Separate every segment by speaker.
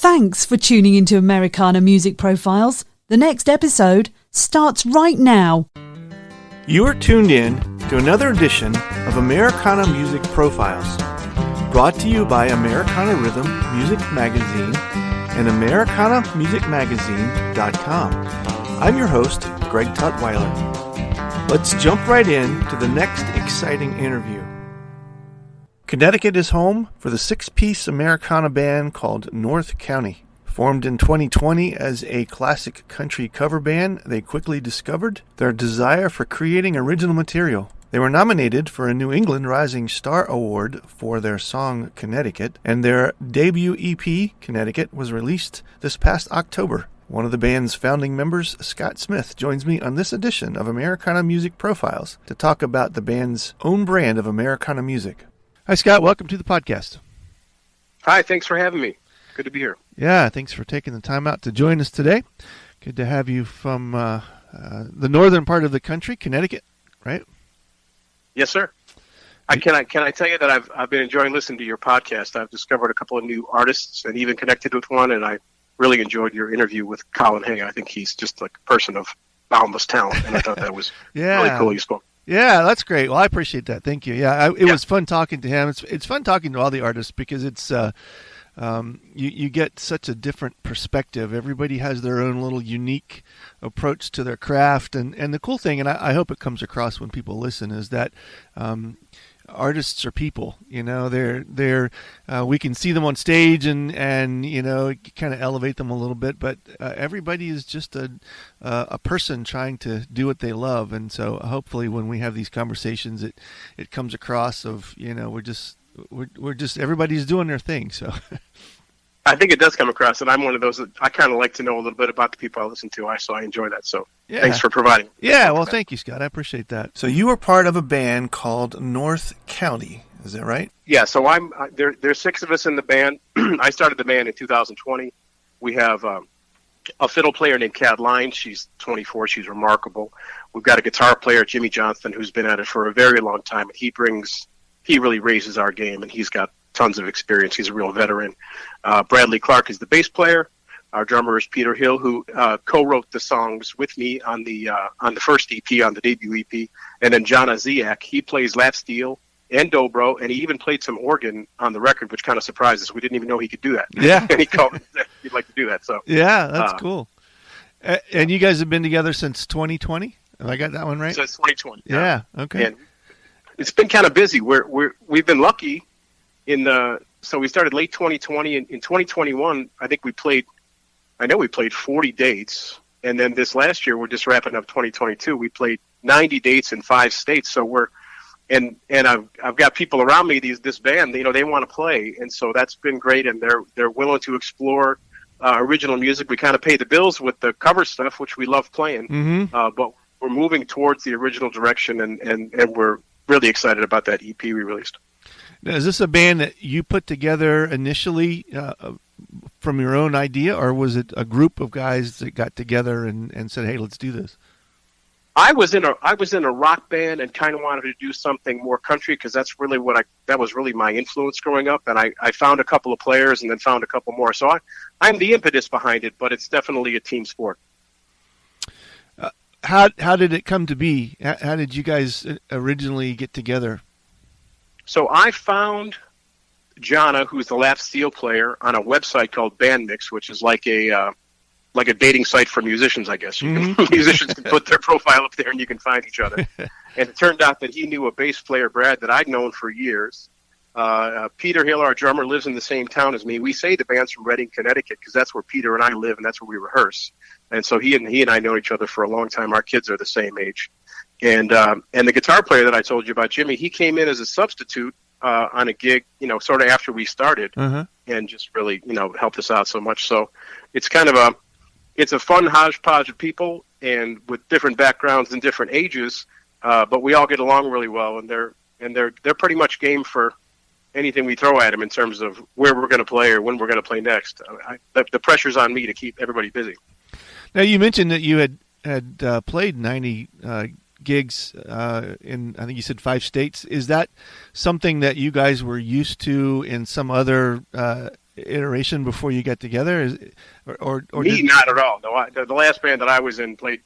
Speaker 1: Thanks for tuning into Americana Music Profiles. The next episode starts right now.
Speaker 2: You are tuned in to another edition of Americana Music Profiles, brought to you by Americana Rhythm Music Magazine and AmericanaMusicMagazine.com. I'm your host, Greg Tutwiler. Let's jump right in to the next exciting interview. Connecticut is home for the six-piece Americana band called North County. Formed in 2020 as a classic country cover band, they quickly discovered their desire for creating original material. They were nominated for a New England Rising Star Award for their song Connecticut, and their debut EP, Connecticut, was released this past October. One of the band's founding members, Scott Smith, joins me on this edition of Americana Music Profiles to talk about the band's own brand of Americana music. Hi, Scott. Welcome to the podcast.
Speaker 3: Hi. Thanks for having me. Good to be here.
Speaker 2: Yeah, thanks for taking the time out to join us today. Good to have you from the northern part of the country, Connecticut, right?
Speaker 3: Yes, sir. Can I tell you that I've been enjoying listening to your podcast. I've discovered a couple of new artists and even connected with one, and I really enjoyed your interview with Colin Hay. I think he's just like a person of boundless talent, and I thought that was really cool you spoke.
Speaker 2: Yeah, that's great. Well, I appreciate that. Thank you. Yeah, it was fun talking to him. It's fun talking to all the artists because it's you get such a different perspective. Everybody has their own little unique approach to their craft, and the cool thing, and I hope it comes across when people listen, is that artists are people. You know, they're we can see them on stage and you know, kind of elevate them a little bit, but everybody is just a person trying to do what they love, and so hopefully when we have these conversations, it comes across of, you know, we're just everybody's doing their thing. So
Speaker 3: I think it does come across, and I'm one of those that I kind of like to know a little bit about the people I listen to. So I enjoy that. So Thanks for providing.
Speaker 2: Yeah, well, thank you, Scott. I appreciate that. So you were part of a band called North County. Is that right?
Speaker 3: Yeah. So there's six of us in the band. I started the band in 2020. We have a fiddle player named Kat Line. She's 24. She's remarkable. We've got a guitar player, Jimmy Johnston, who's been at it for a very long time, and he really raises our game, and he's got tons of experience. He's a real veteran. Bradley Clark is the bass player. Our drummer is Peter Hill, who co-wrote the songs with me on the first EP, on the debut EP. And then John Aziak, he plays lap steel and dobro, and he even played some organ on the record, which kind of surprised us. We didn't even know he could do that.
Speaker 2: Yeah.
Speaker 3: And he called he'd like to do that. So
Speaker 2: yeah, that's cool. And you guys have been together since 2020? Have I got that one right?
Speaker 3: Since 2020.
Speaker 2: Yeah. Okay.
Speaker 3: And it's been kind of busy. We've been lucky so we started late 2020. In 2021, I think we played 40 dates. And then this last year, we're just wrapping up 2022. We played 90 dates in 5 states. So and I've got people around me, this band, you know, they want to play. And so that's been great. And they're willing to explore original music. We kind of pay the bills with the cover stuff, which we love playing. Mm-hmm. But we're moving towards the original direction, and we're really excited about that EP we released.
Speaker 2: Now, is this a band that you put together initially from your own idea, or was it a group of guys that got together and said, "Hey, let's do this"?
Speaker 3: I was in a rock band and kind of wanted to do something more country because that's really that was really my influence growing up. And I found a couple of players and then found a couple more. So I'm the impetus behind it, but it's definitely a team sport.
Speaker 2: How did it come to be? How did you guys originally get together?
Speaker 3: So I found Jana, who's the lap steel player, on a website called Bandmix, which is like a dating site for musicians, I guess. Musicians can put their profile up there and you can find each other. And it turned out that he knew a bass player, Brad, that I'd known for years. Peter Hill, our drummer, lives in the same town as me. We say the band's from Reading, Connecticut, because that's where Peter and I live and that's where we rehearse. And so he and I know each other for a long time. Our kids are the same age. And the guitar player that I told you about, Jimmy, he came in as a substitute on a gig, you know, sort of after we started, and just really, you know, helped us out so much. So it's kind of it's a fun hodgepodge of people and with different backgrounds and different ages, but we all get along really well, and they're pretty much game for anything we throw at them in terms of where we're going to play or when we're going to play next. The pressure's on me to keep everybody busy.
Speaker 2: Now, you mentioned that you had played 90 gigs in, I think you said 5 states. Is that something that you guys were used to in some other iteration before you got together? Or
Speaker 3: Me, not at all. No, the last band that I was in played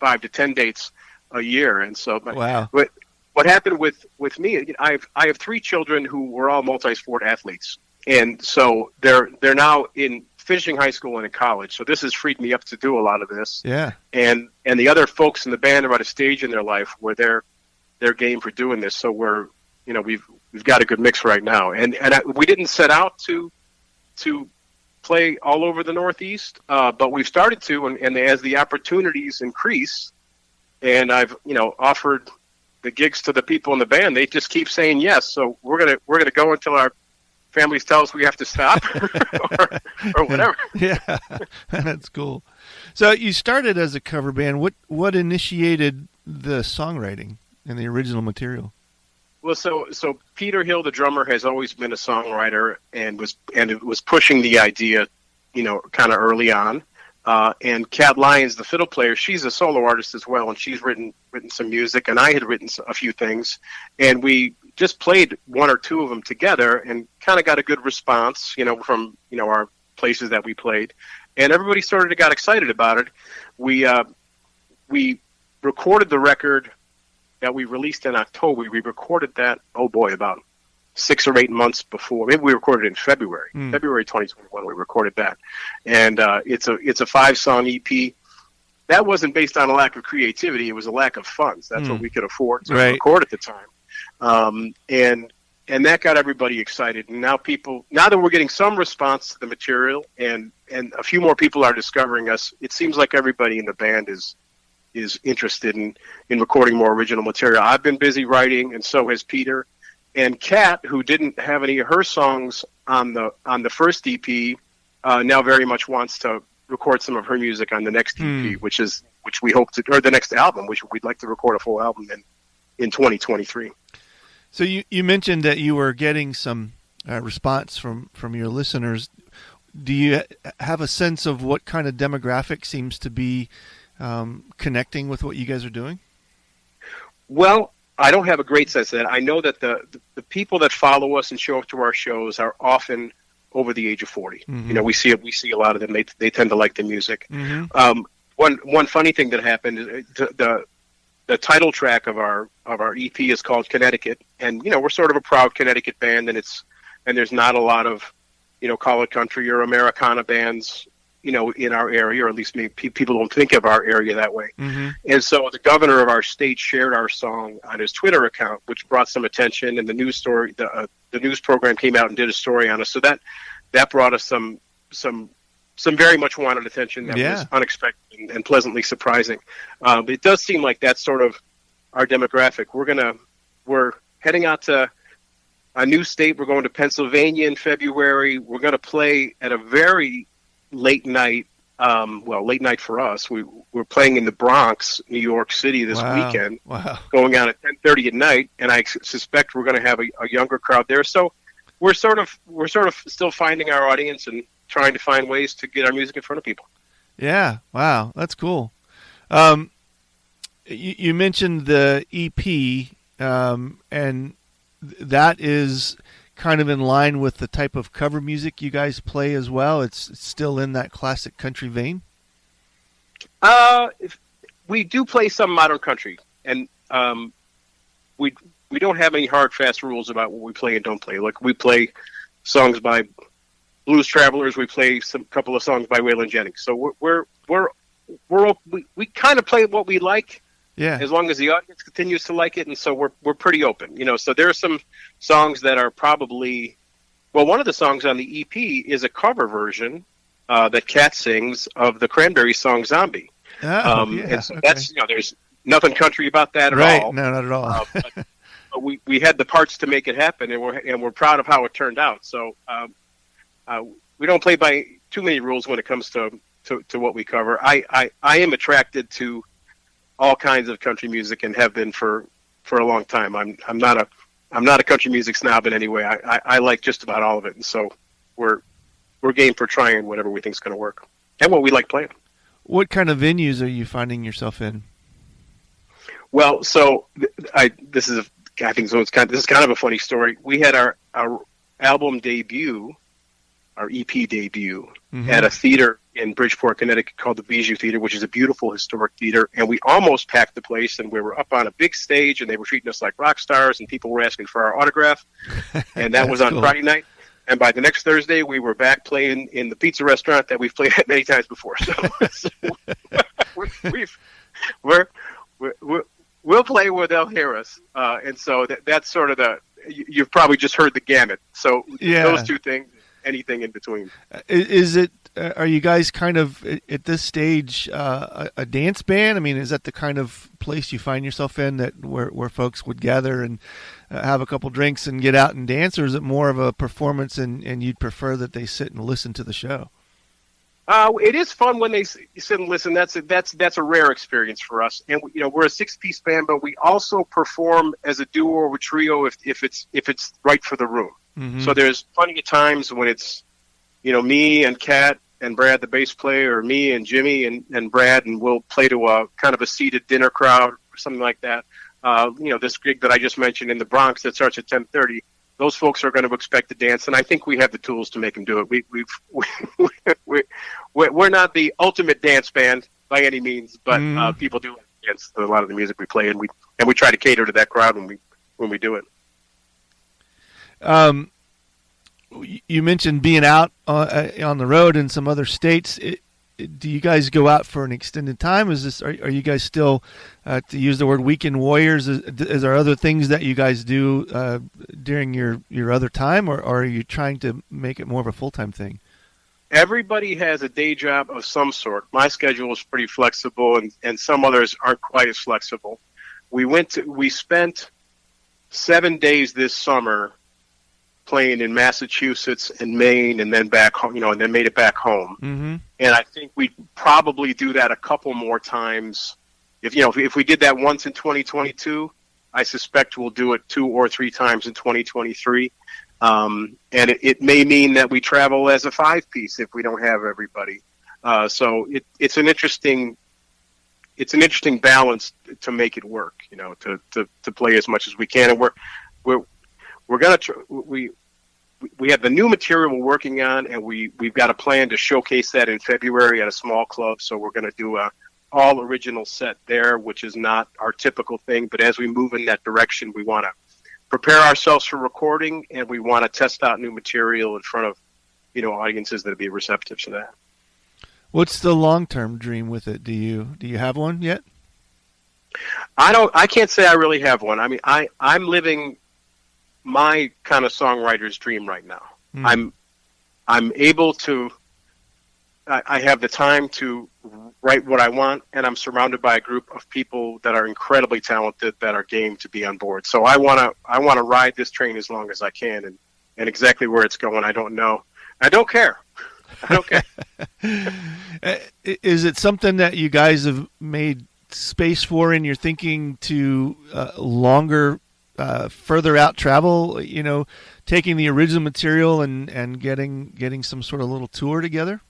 Speaker 3: 5 to 10 dates a year, and so.
Speaker 2: Wow.
Speaker 3: But what happened with me? I have 3 children who were all multi-sport athletes, and so they're now in finishing high school and in college. So this has freed me up to do a lot of this.
Speaker 2: Yeah.
Speaker 3: And the other folks in the band are at a stage in their life where they're game for doing this. So we've got a good mix right now, and we didn't set out to play all over the Northeast, but we've started to, and as the opportunities increase, and I've offered the gigs to the people in the band, they just keep saying yes. So we're gonna go until our families tell us we have to stop, or whatever.
Speaker 2: Yeah, that's cool. So you started as a cover band. What initiated the songwriting and the original material?
Speaker 3: Well, so Peter Hill, the drummer, has always been a songwriter and was pushing the idea, kind of early on. And Kat Lyons, the fiddle player, she's a solo artist as well, and she's written some music, and I had written a few things, and we just played 1 or 2 of them together, and kind of got a good response, from our places that we played, and everybody sort of got excited about it. We recorded the record that we released in October. We recorded that, about 6 or 8 months before. Maybe we recorded it in February. February 2021, we recorded that. And it's a 5-song EP. That wasn't based on a lack of creativity. It was a lack of funds. That's what we could afford to record at the time. And that got everybody excited. And now that we're getting some response to the material and a few more people are discovering us, it seems like everybody in the band is interested in recording more original material. I've been busy writing, and so has Peter. And Kat, who didn't have any of her songs on the first EP, now very much wants to record some of her music on the next EP, which we hope to, or the next album, which we'd like to record a full album in 2023.
Speaker 2: So you mentioned that you were getting some response from your listeners. Do you have a sense of what kind of demographic seems to be connecting with what you guys are doing?
Speaker 3: Well, I don't have a great sense of that. I know that the people that follow us and show up to our shows are often over the age of 40.
Speaker 2: Mm-hmm.
Speaker 3: We see a lot of them. They tend to like the music.
Speaker 2: Mm-hmm.
Speaker 3: One funny thing that happened is the title track of our EP is called Connecticut, and we're sort of a proud Connecticut band, and there's not a lot of call it country or Americana bands in our area, or at least maybe people don't think of our area that way.
Speaker 2: Mm-hmm.
Speaker 3: And so the governor of our state shared our song on his Twitter account, which brought some attention, and the news story, the news program came out and did a story on us. So that brought us some very much wanted attention that was unexpected and pleasantly surprising. But it does seem like that's sort of our demographic. We're heading out to a new state. We're going to Pennsylvania in February. We're going to play at a very late night. Late night for us. We're playing in the Bronx, New York City this weekend.
Speaker 2: Wow.
Speaker 3: Going on at 10:30 at night, and I suspect we're going to have a younger crowd there. So we're sort of still finding our audience and trying to find ways to get our music in front of people.
Speaker 2: Yeah. Wow. That's cool. You mentioned the EP, and that is kind of in line with the type of cover music you guys play as well. It's still in that classic country vein.
Speaker 3: We do play some modern country, and we don't have any hard fast rules about what we play and don't play. Like, we play songs by Blues Travelers, we play some couple of songs by Waylon Jennings. So we kind of play what we like.
Speaker 2: Yeah.
Speaker 3: As long as the audience continues to like it, and so we're pretty open, So there are some songs that are probably, one of the songs on the EP is a cover version that Kat sings of the Cranberries song "Zombie." And so that's there's nothing country about that at all.
Speaker 2: No, not at all.
Speaker 3: But we had the parts to make it happen, and we're proud of how it turned out. So we don't play by too many rules when it comes to what we cover. I am attracted to all kinds of country music and have been for a long time. I'm not a country music snob in any way. I like just about all of it, and so we're game for trying whatever we think is going to work and what we like playing.
Speaker 2: What kind of venues are you finding yourself in?
Speaker 3: Well, so this is kind of a funny story. We had our album debut EP debut at a theater in Bridgeport, Connecticut called the Bijou Theater, which is a beautiful historic theater. And we almost packed the place, and we were up on a big stage, and they were treating us like rock stars, and people were asking for our autograph. And that was on cool. Friday night. And by the next Thursday, we were back playing in the pizza restaurant that we've played at many times before. So, we'll play where they'll hear us. And so that's sort of you've probably just heard the gamut. So those two things, anything in between.
Speaker 2: Are you guys kind of at this stage a dance band? I mean, is that the kind of place you find yourself in where folks would gather and have a couple drinks and get out and dance, or is it more of a performance and you'd prefer that they sit and listen to the show?
Speaker 3: It is fun when they sit and listen. That's a rare experience for us. And we're a 6-piece band, but we also perform as a duo or a trio if it's right for the room. Mm-hmm. So there's plenty of times when it's me and Kat and Brad, the bass player, or me and Jimmy and Brad, and we'll play to a kind of a seated dinner crowd or something like that. This gig that I just mentioned in the Bronx that starts at 10:30. Those folks are going to expect to dance, and I think we have the tools to make them do it. We're not the ultimate dance band by any means, but people do dance to a lot of the music we play, and we try to cater to that crowd when we do it.
Speaker 2: You mentioned being out on the road in some other states. Do you guys go out for an extended time? Are you guys still, to use the word, weekend warriors? Is there other things that you guys do during your other time, or are you trying to make it more of a full-time thing?
Speaker 3: Everybody has a day job of some sort. My schedule is pretty flexible, and some others aren't quite as flexible. We spent 7 days this summer playing in Massachusetts and Maine, and then back home, and then made it back home. Mm-hmm. And I think we'd probably do that a couple more times. If we did that once in 2022, I suspect we'll do it 2 or 3 times in 2023. And it may mean that we travel as a 5-piece if we don't have everybody. So it's an interesting balance to make it work. To play as much as we can, and we're gonna we have the new material we're working on, and we've got a plan to showcase that in February at a small club. So we're going to do a all original set there, which is not our typical thing. But as we move in that direction, we want to prepare ourselves for recording, and we want to test out new material in front of audiences that'll be receptive to that.
Speaker 2: What's the long-term dream with it? Do you have one yet?
Speaker 3: I can't say I really have one. I mean, I'm living my kind of songwriter's dream right now. I'm able to, I have the time to write what I want, and I'm surrounded by a group of people that are incredibly talented, that are game to be on board. So I want to ride this train as long as I can, and exactly where it's going, I don't know. I don't care. I don't care.
Speaker 2: Is it something that you guys have made space for in your thinking to longer further out travel, taking the original material and getting some sort of little tour together?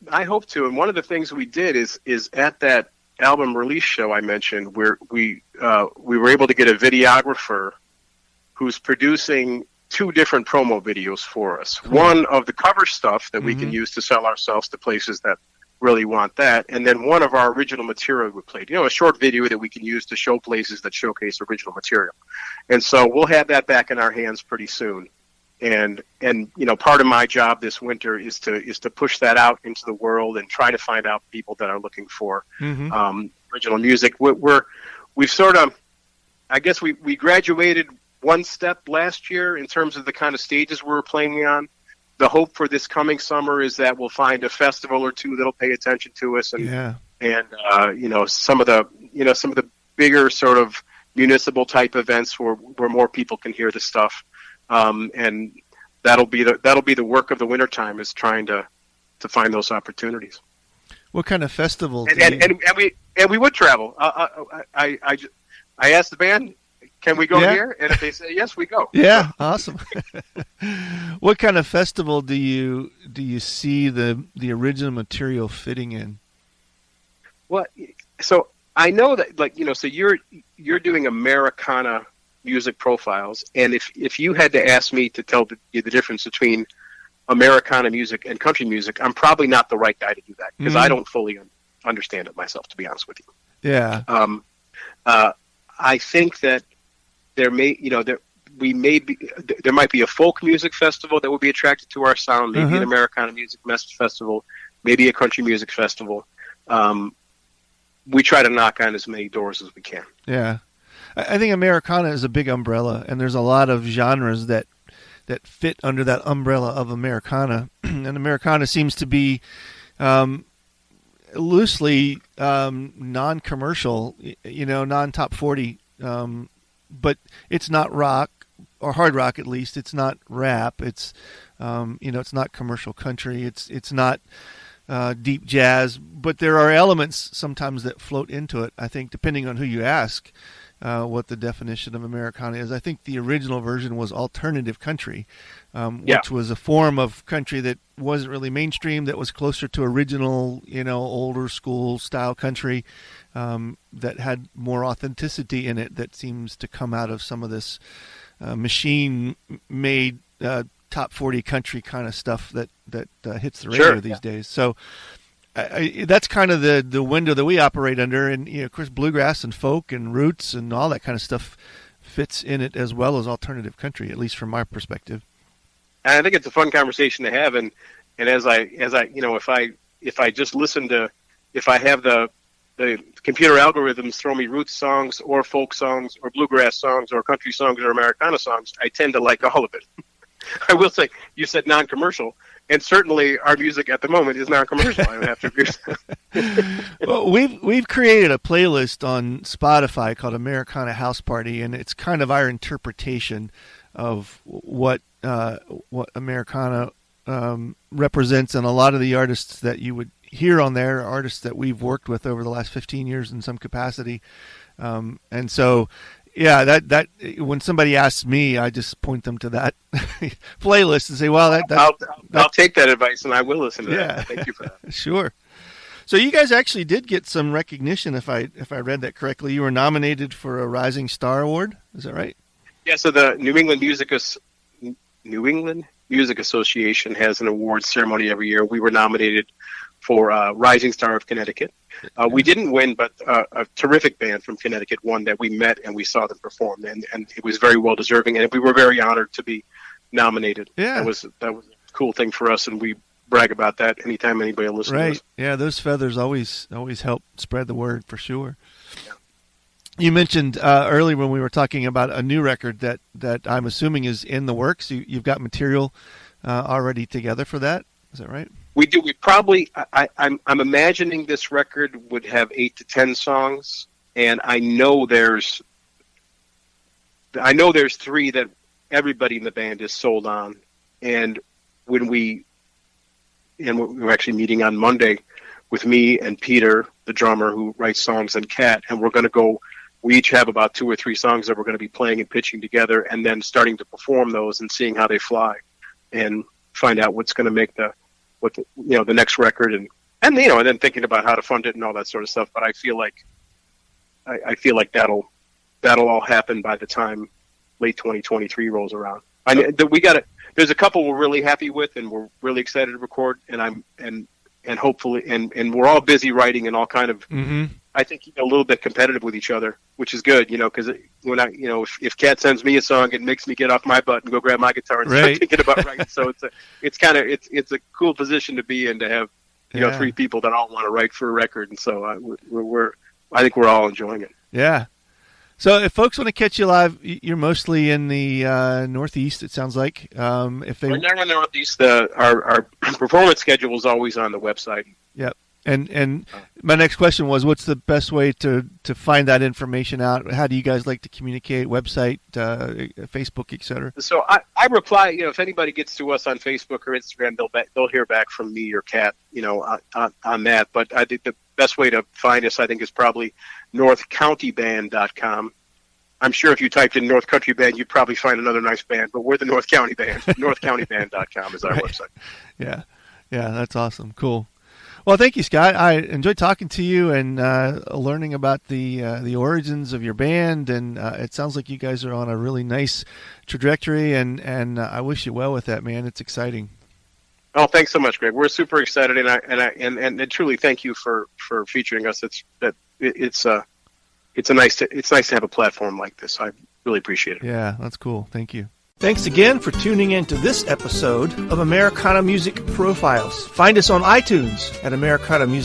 Speaker 3: I hope to. And one of the things we did is at that album release show I mentioned, where we were able to get a videographer who's producing 2 different promo videos for us. Cool. One of the cover stuff that we can use to sell ourselves to places that really want that, and then one of our original material we played, a short video that we can use to show places that showcase original material. And so we'll have that back in our hands pretty soon. And part of my job this winter is to push that out into the world and try to find out people that are looking for original music. We've sort of, I guess we graduated one step last year in terms of the kind of stages we were playing on. The hope for this coming summer is that we'll find a festival or 2 that'll pay attention to us, and some of the bigger sort of municipal type events where more people can hear the stuff, and that'll be the work of the wintertime, is trying to find those opportunities.
Speaker 2: What kind of festival?
Speaker 3: And we would travel. I asked the band, can we go here? And if they say yes, we go.
Speaker 2: Yeah, awesome. What kind of festival do you see the original material fitting in?
Speaker 3: Well, so I know that so you're doing Americana music profiles, and if you had to ask me to tell you the difference between Americana music and country music, I'm probably not the right guy to do that because I don't fully understand it myself, to be honest with you.
Speaker 2: Yeah.
Speaker 3: I think that there may, there might be a folk music festival that would be attracted to our sound, maybe an Americana music festival, maybe a country music festival. We try to knock on as many doors as we can.
Speaker 2: Yeah. I think Americana is a big umbrella, and there's a lot of genres that fit under that umbrella of Americana. And Americana seems to be loosely non-commercial, non-top 40, but it's not rock, or hard rock at least. It's not rap. It's, it's not commercial country. It's not deep jazz, but there are elements sometimes that float into it, I think, depending on who you ask. What the definition of Americana is. I think the original version was alternative country, which was a form of country that wasn't really mainstream, that was closer to original, older school style country, that had more authenticity in it, that seems to come out of some of this machine-made top 40 country kind of stuff that hits the radio these days. So that's kind of the window that we operate under, and of course bluegrass and folk and roots and all that kind of stuff fits in it, as well as alternative country, at least from my perspective.
Speaker 3: And I think it's a fun conversation to have, and as I if I just listen to, if I have the computer algorithms throw me roots songs or folk songs or bluegrass songs or country songs or Americana songs, I tend to like all of it. I will say, you said non-commercial, and certainly our music at the moment is non-commercial. I would have to agree with that.
Speaker 2: Well, we've created a playlist on Spotify called Americana House Party, and it's kind of our interpretation of what Americana represents, and a lot of the artists that you would hear on there are artists that we've worked with over the last 15 years in some capacity, and so. Yeah, that when somebody asks me, I just point them to that playlist and say, "Well,
Speaker 3: I'll take that advice and I will listen to that." Thank you for that.
Speaker 2: Sure. So you guys actually did get some recognition, if I read that correctly. You were nominated for a Rising Star Award. Is that right?
Speaker 3: Yeah. So the New England Music Association has an awards ceremony every year. We were nominated for Rising Star of Connecticut. We didn't win, but a terrific band from Connecticut won that we met and we saw them perform, and it was very well deserving, and we were very honored to be nominated.
Speaker 2: Yeah.
Speaker 3: That was a cool thing for us, and we brag about that anytime anybody listens to us.
Speaker 2: Right. Yeah, those feathers always help spread the word, for sure. Yeah. You mentioned earlier when we were talking about a new record that I'm assuming is in the works. You've got material already together for that. Is that right?
Speaker 3: We do. We probably. I'm imagining this record would have 8 to 10 songs, and I know there's 3 that everybody in the band is sold on. And we're actually meeting on Monday with me and Peter, the drummer who writes songs, and Kat, and we're going to go. We each have about 2 or 3 songs that we're going to be playing and pitching together, and then starting to perform those and seeing how they fly, and find out what's going to make the next record, and then thinking about how to fund it and all that sort of stuff. But I feel like that'll all happen by the time late 2023 rolls around. There's a couple we're really happy with, and we're really excited to record, and hopefully, and we're all busy writing and all kind of. Mm-hmm. I think a little bit competitive with each other, which is good, because when if Kat sends me a song, it makes me get off my butt and go grab my guitar and start thinking about writing. So it's a cool position to be in, to have 3 people that all want to write for a record, and so I think we're all enjoying it.
Speaker 2: Yeah. So if folks want to catch you live, you're mostly in the Northeast, it sounds like. If they
Speaker 3: Right now in the Northeast, our performance schedule is always on the website.
Speaker 2: Yep. And my next question was, what's the best way to find that information out? How do you guys like to communicate? Website, Facebook, etc.
Speaker 3: So I reply. If anybody gets to us on Facebook or Instagram, they'll hear back from me or Kat, on that. But I think the best way to find us, I think, is probably northcountyband.com. I'm sure if you typed in North Country Band, you'd probably find another nice band. But we're the North County Band. northcountyband.com is our website.
Speaker 2: Yeah, that's awesome. Cool. Well, thank you, Scott. I enjoyed talking to you and learning about the origins of your band, and it sounds like you guys are on a really nice trajectory, and I wish you well with that, man. It's exciting.
Speaker 3: Oh, thanks so much, Greg. We're super excited, and truly thank you for featuring us. It's nice to have a platform like this. I really appreciate it.
Speaker 2: Yeah, that's cool. Thank you. Thanks again for tuning in to this episode of Americana Music Profiles. Find us on iTunes at Americana Music.